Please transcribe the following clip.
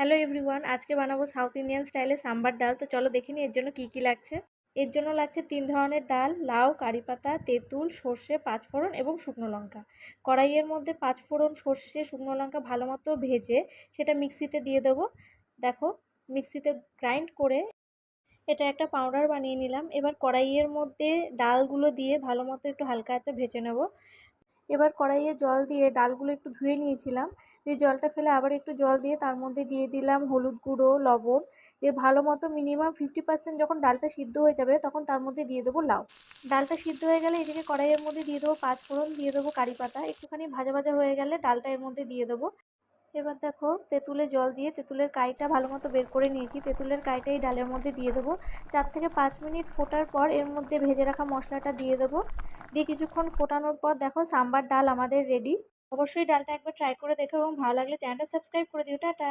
Hello everyone, আজকে বানাবো south Indian স্টাইলে সাম্বার ডাল। তো চলো দেখে নিই এর জন্য কী কী লাগছে। এর জন্য লাগছে 3 ধরনের ডাল, লাউ, কারিপাতা, তেঁতুল, সর্ষে, পাঁচফোড়ন এবং শুকনো লঙ্কা। কড়াইয়ের মধ্যে পাঁচফোড়ন, সর্ষে, শুকনো লঙ্কা ভালো মতো ভেজে সেটা মিক্সিতে দিয়ে দেবো। দেখো, মিক্সিতে গ্রাইন্ড করে এটা একটা পাউডার বানিয়ে নিলাম। এবার কড়াইয়ের মধ্যে ডালগুলো দিয়ে ভালো মতো একটু হালকা হাতে ভেজে নেব। এবার কড়াইয়ে জল দিয়ে ডালগুলো একটু ধুয়ে নিয়েছিলাম, দিয়ে জলটা ফেলে আবার একটু জল দিয়ে তার মধ্যে দিয়ে দিলাম হলুদ গুঁড়ো, লবণ দিয়ে ভালো মতো মিনিমাম 50% যখন ডালটা সিদ্ধ হয়ে যাবে তখন তার মধ্যে দিয়ে দেবো লাউ। ডালটা সিদ্ধ হয়ে গেলে এদিকে কড়াইয়ের মধ্যে দিয়ে দেবো পাঁচফোড়ন, দিয়ে দেবো কারি পাতা, একটুখানি ভাজা ভাজা হয়ে গেলে ডালটা এর মধ্যে দিয়ে দেবো। এবার দেখো, তেঁতুলে জল দিয়ে তেঁতুলের কাইটা ভালো মতো বের করে নিয়েছি, তেঁতুলের কাইটা এই ডালের মধ্যে দিয়ে দেবো। 4 থেকে 5 মিনিট ফোটার পর এর মধ্যে ভেজে রাখা মশলাটা দিয়ে দেবো। দিয়ে কিছুক্ষণ ফোটানোর পর দেখো সাম্বার ডাল আমাদের রেডি। অবশ্যই ডালটা একবার ট্রাই করে দেখো এবং ভালো লাগলে চ্যানেলটা সাবস্ক্রাইব করে দিও। টাটা।